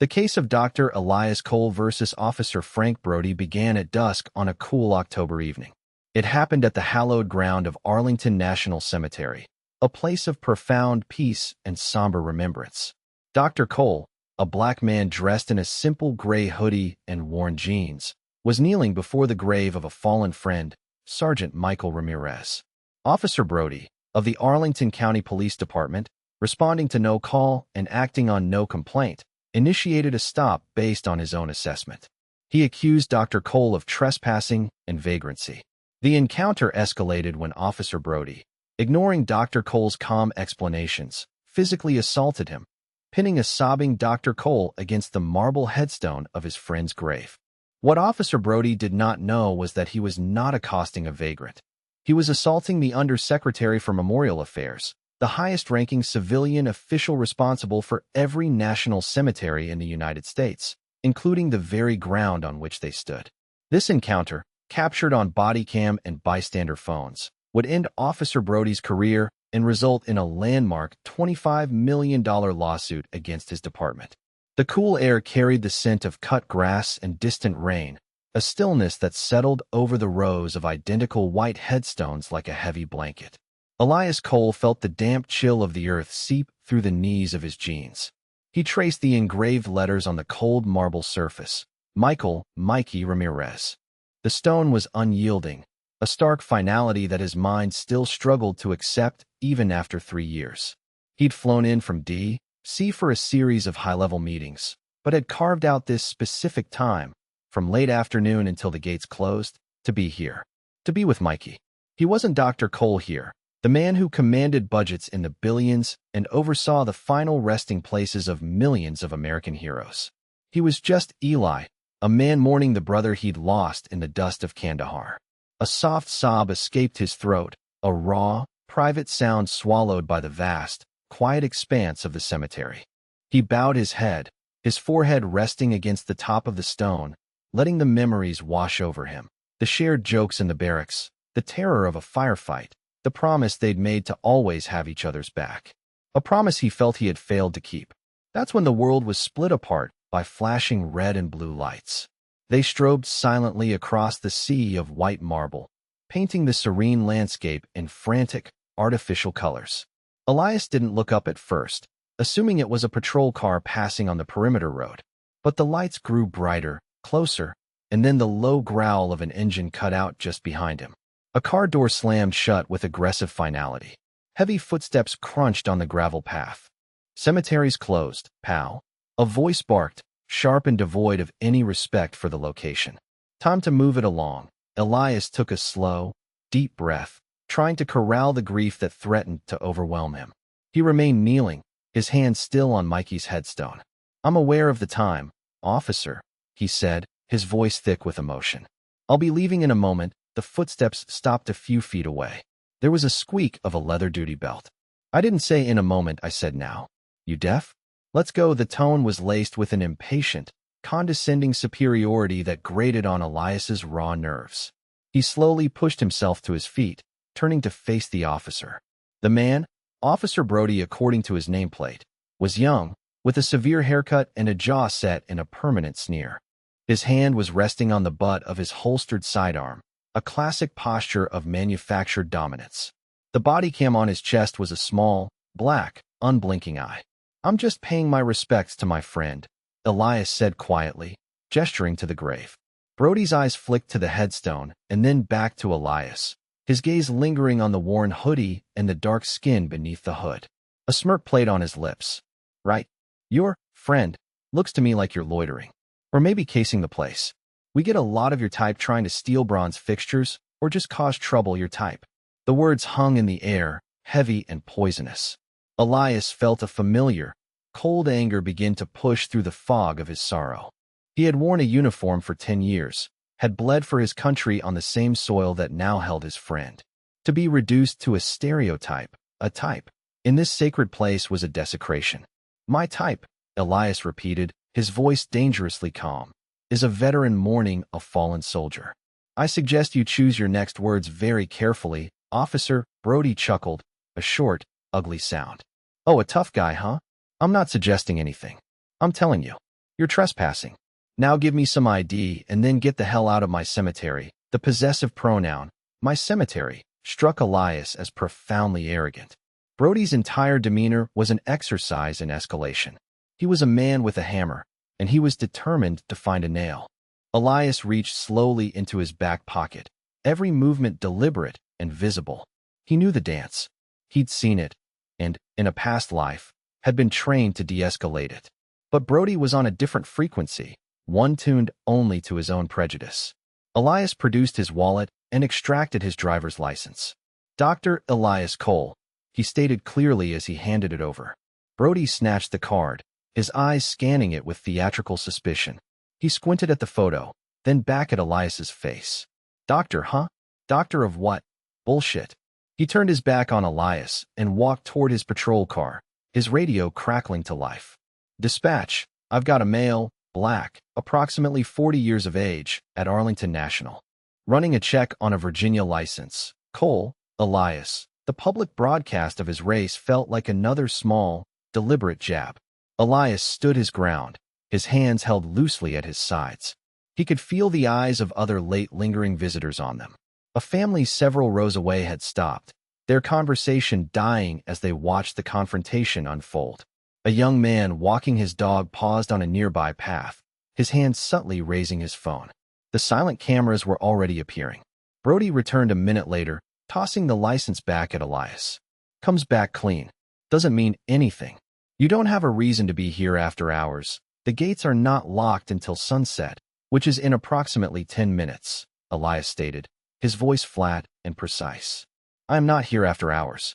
The case of Dr. Elias Cole versus Officer Frank Brody began at dusk on a cool October evening. It happened at the hallowed ground of Arlington National Cemetery, a place of profound peace and somber remembrance. Dr. Cole, a black man dressed in a simple gray hoodie and worn jeans, was kneeling before the grave of a fallen friend, Sergeant Michael Ramirez. Officer Brody, of the Arlington County Police Department, responding to no call and acting on no complaint, initiated a stop based on his own assessment. He accused Dr. Cole of trespassing and vagrancy. The encounter escalated when Officer Brody, ignoring Dr. Cole's calm explanations, physically assaulted him, pinning a sobbing Dr. Cole against the marble headstone of his friend's grave. What Officer Brody did not know was that he was not accosting a vagrant. He was assaulting the Undersecretary for Memorial Affairs, the highest-ranking civilian official responsible for every national cemetery in the United States, including the very ground on which they stood. This encounter, captured on body cam and bystander phones, would end Officer Brody's career and result in a landmark $25 million lawsuit against his department. The cool air carried the scent of cut grass and distant rain, a stillness that settled over the rows of identical white headstones like a heavy blanket. Elias Cole felt the damp chill of the earth seep through the knees of his jeans. He traced the engraved letters on the cold marble surface. Michael, Mikey Ramirez. The stone was unyielding, a stark finality that his mind still struggled to accept even after 3 years. He'd flown in from D.C. for a series of high-level meetings, but had carved out this specific time, from late afternoon until the gates closed, to be here, to be with Mikey. He wasn't Dr. Cole here, the man who commanded budgets in the billions and oversaw the final resting places of millions of American heroes. He was just Eli, a man mourning the brother he'd lost in the dust of Kandahar. A soft sob escaped his throat, a raw, private sound swallowed by the vast, quiet expanse of the cemetery. He bowed his head, his forehead resting against the top of the stone, letting the memories wash over him. The shared jokes in the barracks, the terror of a firefight, the promise they'd made to always have each other's back. A promise he felt he had failed to keep. That's when the world was split apart by flashing red and blue lights. They strobed silently across the sea of white marble, painting the serene landscape in frantic, artificial colors. Elias didn't look up at first, assuming it was a patrol car passing on the perimeter road. But the lights grew brighter, closer, and then the low growl of an engine cut out just behind him. A car door slammed shut with aggressive finality. Heavy footsteps crunched on the gravel path. Cemeteries closed, pow. A voice barked, sharp and devoid of any respect for the location. Time to move it along. Elias took a slow, deep breath, trying to corral the grief that threatened to overwhelm him. He remained kneeling, his hand still on Mikey's headstone. "I'm aware of the time, officer," he said, his voice thick with emotion. "I'll be leaving in a moment." The footsteps stopped a few feet away. There was a squeak of a leather duty belt. "I didn't say in a moment, I said now. You deaf? Let's go." The tone was laced with an impatient, condescending superiority that grated on Elias's raw nerves. He slowly pushed himself to his feet, turning to face the officer. The man, Officer Brody according to his nameplate, was young, with a severe haircut and a jaw set in a permanent sneer. His hand was resting on the butt of his holstered sidearm, a classic posture of manufactured dominance. The body cam on his chest was a small, black, unblinking eye. "I'm just paying my respects to my friend," Elias said quietly, gesturing to the grave. Brody's eyes flicked to the headstone and then back to Elias, his gaze lingering on the worn hoodie and the dark skin beneath the hood. A smirk played on his lips. "Right. Your friend looks to me like you're loitering. Or maybe casing the place. We get a lot of your type trying to steal bronze fixtures or just cause trouble. Your type." The words hung in the air, heavy and poisonous. Elias felt a familiar, cold anger begin to push through the fog of his sorrow. He had worn a uniform for 10 years, had bled for his country on the same soil that now held his friend. To be reduced to a stereotype, a type, in this sacred place was a desecration. "My type," Elias repeated, his voice dangerously calm, "is a veteran mourning a fallen soldier. I suggest you choose your next words very carefully." Officer Brody chuckled, a short, ugly sound. "Oh, a tough guy, huh? I'm not suggesting anything. I'm telling you." You're trespassing. Now give me some ID and then get the hell out of my cemetery. The possessive pronoun, my cemetery, struck Elias as profoundly arrogant. Brody's entire demeanor was an exercise in escalation. He was a man with a hammer, and he was determined to find a nail. Elias reached slowly into his back pocket, every movement deliberate and visible. He knew the dance. He'd seen it, and, in a past life, had been trained to de-escalate it. But Brody was on a different frequency, one tuned only to his own prejudice. Elias produced his wallet and extracted his driver's license. Dr. Elias Cole, he stated clearly as he handed it over. Brody snatched the card, his eyes scanning it with theatrical suspicion. He squinted at the photo, then back at Elias's face. Doctor, huh? Doctor of what? Bullshit. He turned his back on Elias and walked toward his patrol car, his radio crackling to life. Dispatch, I've got a male, black, approximately 40 years of age, at Arlington National. Running a check on a Virginia license. Cole, Elias. The public broadcast of his race felt like another small, deliberate jab. Elias stood his ground, his hands held loosely at his sides. He could feel the eyes of other late-lingering visitors on them. A family several rows away had stopped, their conversation dying as they watched the confrontation unfold. A young man walking his dog paused on a nearby path, his hand subtly raising his phone. The silent cameras were already appearing. Brody returned a minute later, tossing the license back at Elias. Comes back clean. Doesn't mean anything. You don't have a reason to be here after hours. The gates are not locked until sunset, which is in approximately 10 minutes, Elias stated, his voice flat and precise. I am not here after hours.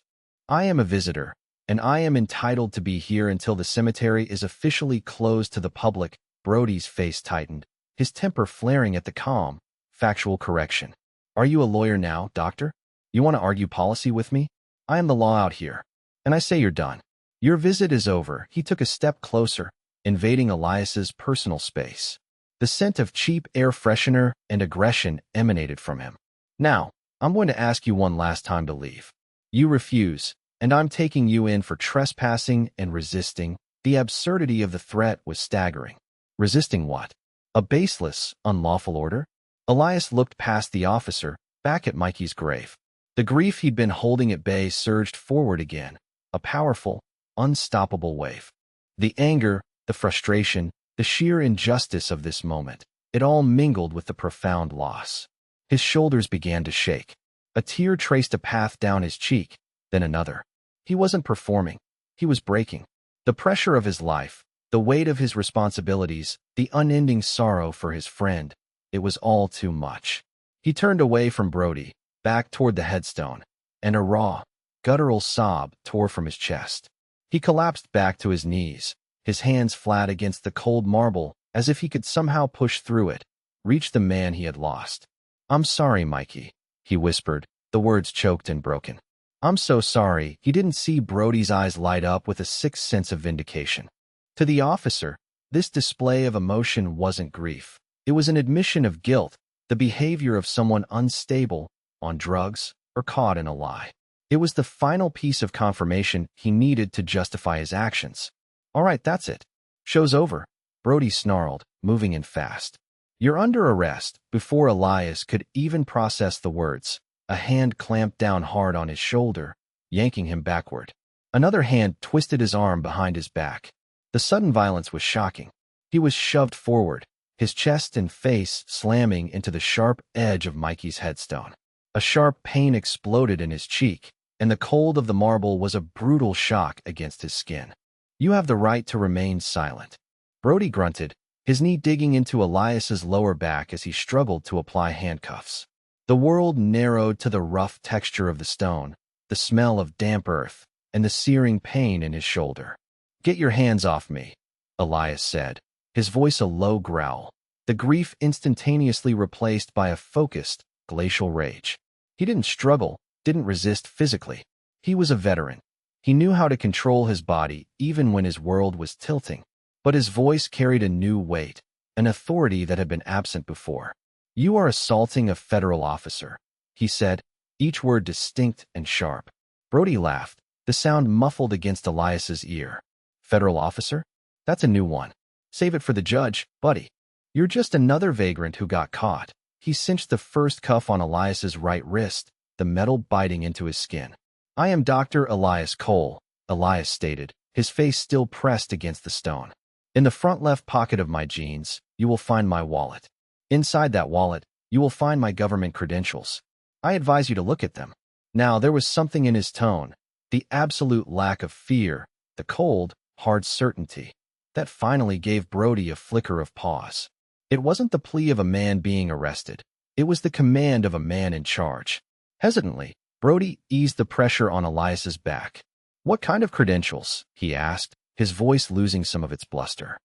I am a visitor, and I am entitled to be here until the cemetery is officially closed to the public. Brody's face tightened, his temper flaring at the calm, factual correction. Are you a lawyer now, doctor? You want to argue policy with me? I am the law out here, and I say you're done. Your visit is over. He took a step closer, invading Elias's personal space. The scent of cheap air freshener and aggression emanated from him. Now, I'm going to ask you one last time to leave. You refuse, and I'm taking you in for trespassing and resisting. The absurdity of the threat was staggering. Resisting what? A baseless, unlawful order? Elias looked past the officer, back at Mikey's grave. The grief he'd been holding at bay surged forward again, a powerful, unstoppable wave. The anger, the frustration, the sheer injustice of this moment, it all mingled with the profound loss. His shoulders began to shake. A tear traced a path down his cheek, then another. He wasn't performing. He was breaking. The pressure of his life, the weight of his responsibilities, the unending sorrow for his friend, it was all too much. He turned away from Brody, back toward the headstone, and a raw, guttural sob tore from his chest. He collapsed back to his knees, his hands flat against the cold marble, as if he could somehow push through it, reach the man he had lost. I'm sorry, Mikey, he whispered, the words choked and broken. I'm so sorry. He didn't see Brody's eyes light up with a sick sense of vindication. To the officer, this display of emotion wasn't grief. It was an admission of guilt, the behavior of someone unstable, on drugs, or caught in a lie. It was the final piece of confirmation he needed to justify his actions. All right, that's it. Show's over, Brody snarled, moving in fast. You're under arrest. Before Elias could even process the words, a hand clamped down hard on his shoulder, yanking him backward. Another hand twisted his arm behind his back. The sudden violence was shocking. He was shoved forward, his chest and face slamming into the sharp edge of Mikey's headstone. A sharp pain exploded in his cheek, and the cold of the marble was a brutal shock against his skin. You have the right to remain silent. Brody grunted, his knee digging into Elias's lower back as he struggled to apply handcuffs. The world narrowed to the rough texture of the stone, the smell of damp earth, and the searing pain in his shoulder. Get your hands off me, Elias said, his voice a low growl, the grief instantaneously replaced by a focused, glacial rage. He didn't struggle, didn't resist physically. He was a veteran. He knew how to control his body even when his world was tilting. But his voice carried a new weight, an authority that had been absent before. You are assaulting a federal officer, he said, each word distinct and sharp. Brody laughed, the sound muffled against Elias's ear. Federal officer? That's a new one. Save it for the judge, buddy. You're just another vagrant who got caught. He cinched the first cuff on Elias's right wrist, the metal biting into his skin. I am Dr. Elias Cole, Elias stated, his face still pressed against the stone. In the front left pocket of my jeans, you will find my wallet. Inside that wallet, you will find my government credentials. I advise you to look at them. Now, there was something in his tone, the absolute lack of fear, the cold, hard certainty, that finally gave Brody a flicker of pause. It wasn't the plea of a man being arrested. It was the command of a man in charge. Hesitantly, Brody eased the pressure on Elias's back. What kind of credentials? He asked, his voice losing some of its bluster.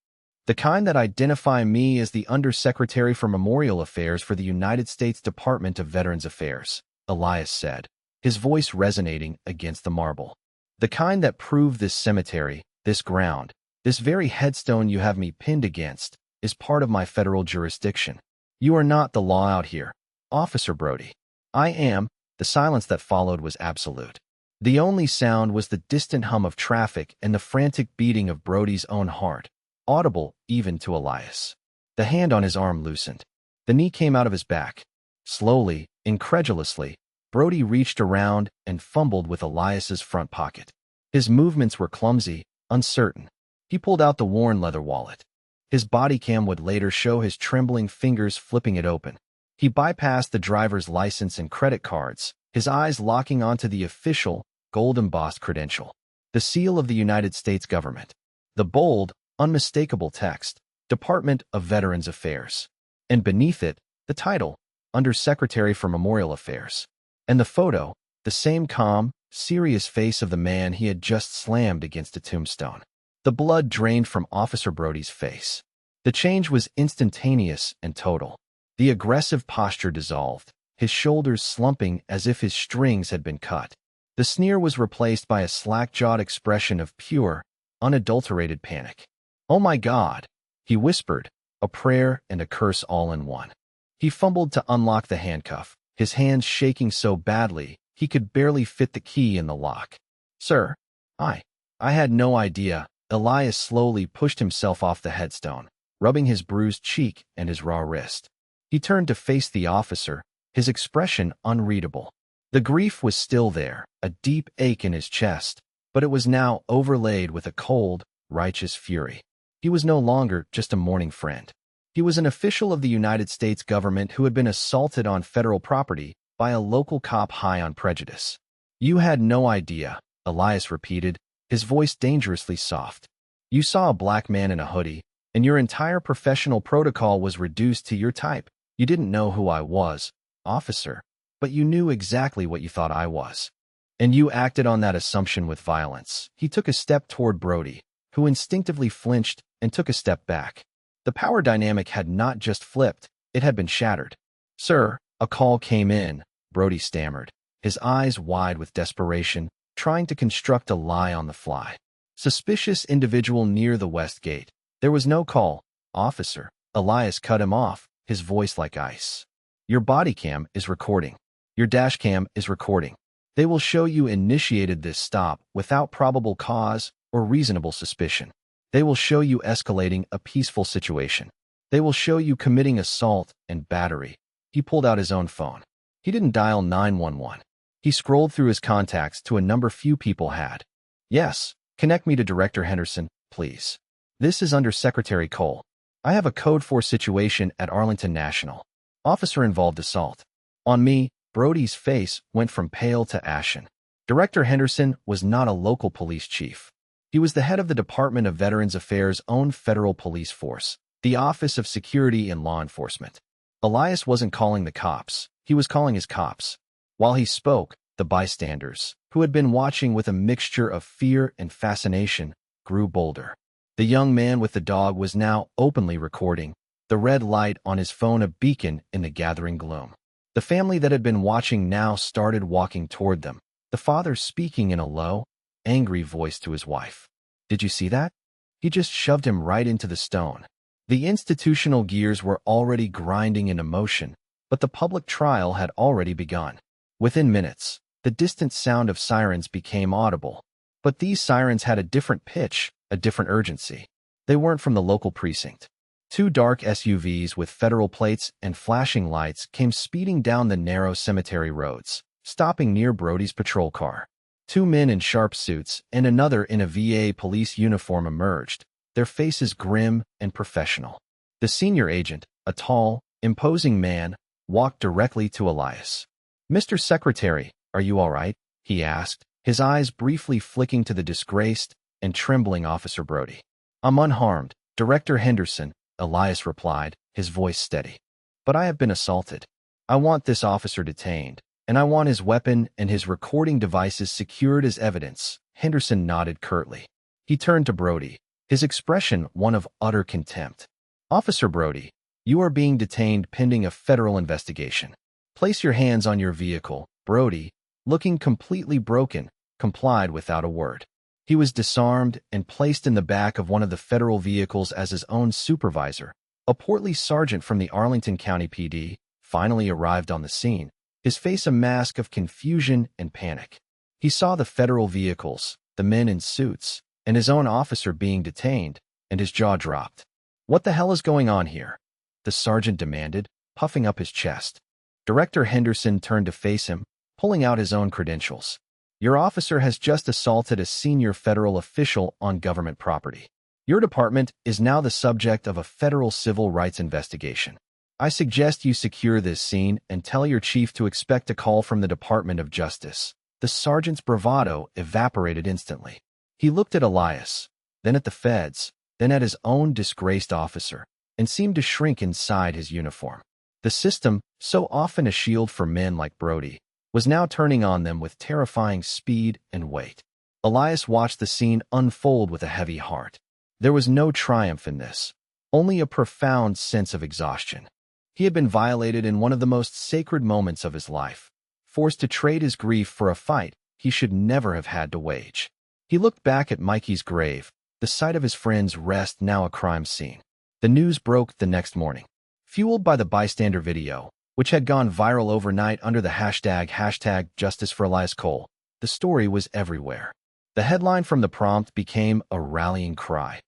The kind that identify me as the Undersecretary for Memorial Affairs for the United States Department of Veterans Affairs, Elias said, his voice resonating against the marble. The kind that prove this cemetery, this ground, this very headstone you have me pinned against, is part of my federal jurisdiction. You are not the law out here, Officer Brody. I am. The silence that followed was absolute. The only sound was the distant hum of traffic and the frantic beating of Brody's own heart, audible even to Elias. The hand on his arm loosened. The knee came out of his back. Slowly, incredulously, Brody reached around and fumbled with Elias's front pocket. His movements were clumsy, uncertain. He pulled out the worn leather wallet. His body cam would later show his trembling fingers flipping it open. He bypassed the driver's license and credit cards, his eyes locking onto the official, gold-embossed credential, the seal of the United States government. The bold, unmistakable text, Department of Veterans Affairs. And beneath it, the title, Undersecretary for Memorial Affairs. And the photo, the same calm, serious face of the man he had just slammed against a tombstone. The blood drained from Officer Brody's face. The change was instantaneous and total. The aggressive posture dissolved, his shoulders slumping as if his strings had been cut. The sneer was replaced by a slack-jawed expression of pure, unadulterated panic. "Oh my God," he whispered, a prayer and a curse all in one. He fumbled to unlock the handcuff, his hands shaking so badly he could barely fit the key in the lock. "Sir, I had no idea." Elias slowly pushed himself off the headstone, rubbing his bruised cheek and his raw wrist. He turned to face the officer, his expression unreadable. The grief was still there, a deep ache in his chest, but it was now overlaid with a cold, righteous fury. He was no longer just a mourning friend. He was an official of the United States government who had been assaulted on federal property by a local cop high on prejudice. "You had no idea," Elias repeated, his voice dangerously soft. "You saw a black man in a hoodie, and your entire professional protocol was reduced to your type. You didn't know who I was, officer, but you knew exactly what you thought I was. And you acted on that assumption with violence." He took a step toward Brody, who instinctively flinched and took a step back. The power dynamic had not just flipped, it had been shattered. "Sir, a call came in," Brody stammered, his eyes wide with desperation, trying to construct a lie on the fly. "Suspicious individual near the west gate." "There was no call, officer." Elias cut him off, his voice like ice. "Your body cam is recording. Your dash cam is recording. They will show you initiated this stop without probable cause or reasonable suspicion. They will show you escalating a peaceful situation. They will show you committing assault and battery." He pulled out his own phone. He didn't dial 911. He scrolled through his contacts to a number few people had. "Yes, connect me to Director Henderson, please. This is Undersecretary Cole. I have a Code 4 situation at Arlington National. Officer involved assault. On me." Brody's face went from pale to ashen. Director Henderson was not a local police chief. He was the head of the Department of Veterans Affairs' own federal police force, the Office of Security and Law Enforcement. Elias wasn't calling the cops. He was calling his cops. While he spoke, the bystanders, who had been watching with a mixture of fear and fascination, grew bolder. The young man with the dog was now openly recording, the red light on his phone a beacon in the gathering gloom. The family that had been watching now started walking toward them, the father speaking in a low, angry voice to his wife. "Did you see that? He just shoved him right into the stone." The institutional gears were already grinding into motion, but the public trial had already begun. Within minutes, the distant sound of sirens became audible. But these sirens had a different pitch, a different urgency. They weren't from the local precinct. Two dark SUVs with federal plates and flashing lights came speeding down the narrow cemetery roads, stopping near Brody's patrol car. Two men in sharp suits and another in a VA police uniform emerged, their faces grim and professional. The senior agent, a tall, imposing man, walked directly to Elias. "Mr. Secretary, are you all right?" he asked, his eyes briefly flicking to the disgraced and trembling Officer Brody. "I'm unharmed, Director Henderson," Elias replied, his voice steady. "But I have been assaulted. I want this officer detained, and I want his weapon and his recording devices secured as evidence." Henderson nodded curtly. He turned to Brody, his expression one of utter contempt. "Officer Brody, you are being detained pending a federal investigation. Place your hands on your vehicle." Brody, looking completely broken, complied without a word. He was disarmed and placed in the back of one of the federal vehicles as his own supervisor. A portly sergeant from the Arlington County PD finally arrived on the scene, his face a mask of confusion and panic. He saw the federal vehicles, the men in suits, and his own officer being detained, and his jaw dropped. "What the hell is going on here?" the sergeant demanded, puffing up his chest. Director Henderson turned to face him, pulling out his own credentials. "Your officer has just assaulted a senior federal official on government property. Your department is now the subject of a federal civil rights investigation. I suggest you secure this scene and tell your chief to expect a call from the Department of Justice." The sergeant's bravado evaporated instantly. He looked at Elias, then at the feds, then at his own disgraced officer, and seemed to shrink inside his uniform. The system, so often a shield for men like Brody, was now turning on them with terrifying speed and weight. Elias watched the scene unfold with a heavy heart. There was no triumph in this, only a profound sense of exhaustion. He had been violated in one of the most sacred moments of his life, forced to trade his grief for a fight he should never have had to wage. He looked back at Mikey's grave, the site of his friend's rest now a crime scene. The news broke the next morning. Fueled by the bystander video, which had gone viral overnight under the hashtag Justice for Elias Cole, the story was everywhere. The headline from the prompt became a rallying cry.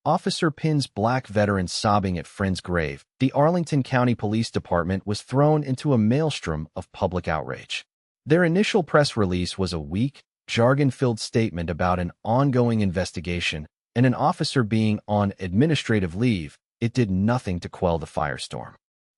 "Officer pins black veteran sobbing at friend's grave." The Arlington County Police Department was thrown into a maelstrom of public outrage. Their initial press release was a weak, jargon-filled statement about an ongoing investigation and an officer being on administrative leave. It did nothing to quell the firestorm.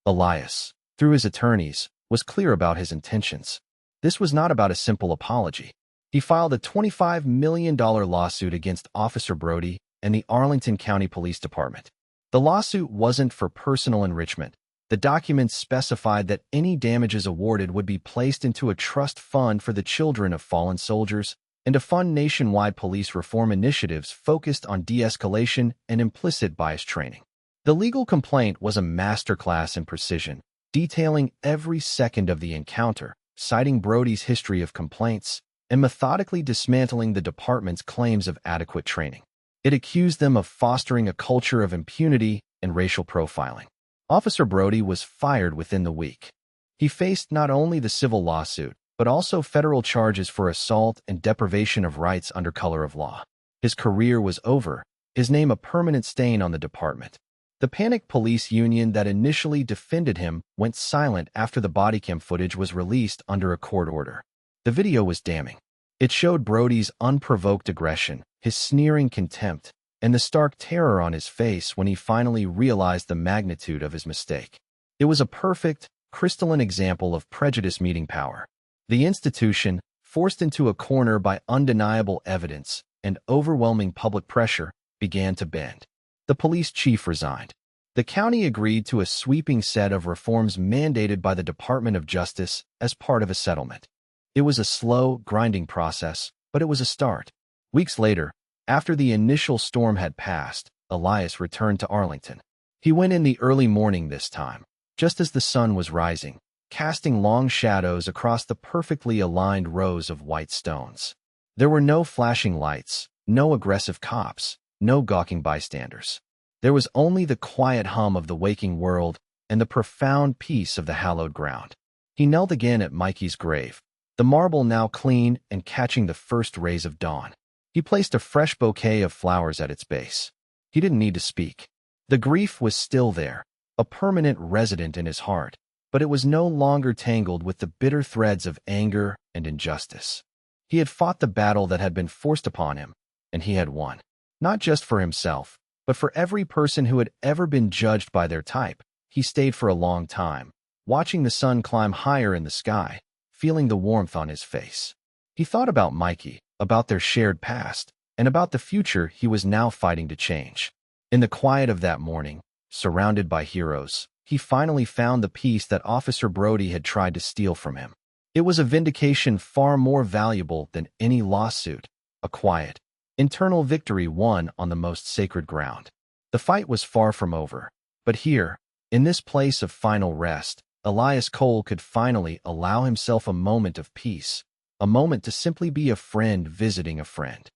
Elias, through his attorneys, was clear about his intentions. This was not about a simple apology. He filed a $25 million lawsuit against Officer Brody and the Arlington County Police Department. The lawsuit wasn't for personal enrichment. The documents specified that any damages awarded would be placed into a trust fund for the children of fallen soldiers and to fund nationwide police reform initiatives focused on de-escalation and implicit bias training. The legal complaint was a masterclass in precision, detailing every second of the encounter, citing Brody's history of complaints, and methodically dismantling the department's claims of adequate training. It accused them of fostering a culture of impunity and racial profiling. Officer Brody was fired within the week. He faced not only the civil lawsuit, but also federal charges for assault and deprivation of rights under color of law. His career was over, his name a permanent stain on the department. The panicked police union that initially defended him went silent after the bodycam footage was released under a court order. The video was damning. It showed Brody's unprovoked aggression, his sneering contempt, and the stark terror on his face when he finally realized the magnitude of his mistake. It was a perfect, crystalline example of prejudice meeting power. The institution, forced into a corner by undeniable evidence and overwhelming public pressure, began to bend. The police chief resigned. The county agreed to a sweeping set of reforms mandated by the Department of Justice as part of a settlement. It was a slow, grinding process, but it was a start. Weeks later, after the initial storm had passed, Elias returned to Arlington. He went in the early morning this time, just as the sun was rising, casting long shadows across the perfectly aligned rows of white stones. There were no flashing lights, no aggressive cops, no gawking bystanders. There was only the quiet hum of the waking world and the profound peace of the hallowed ground. He knelt again at Mikey's grave, the marble now clean and catching the first rays of dawn. He placed a fresh bouquet of flowers at its base. He didn't need to speak. The grief was still there, a permanent resident in his heart, but it was no longer tangled with the bitter threads of anger and injustice. He had fought the battle that had been forced upon him, and he had won. Not just for himself, but for every person who had ever been judged by their type. He stayed for a long time, watching the sun climb higher in the sky, feeling the warmth on his face. He thought about Mikey, about their shared past, and about the future he was now fighting to change. In the quiet of that morning, surrounded by heroes, he finally found the peace that Officer Brody had tried to steal from him. It was a vindication far more valuable than any lawsuit, a quiet, internal victory won on the most sacred ground. The fight was far from over, but here, in this place of final rest, Elias Cole could finally allow himself a moment of peace, a moment to simply be a friend visiting a friend.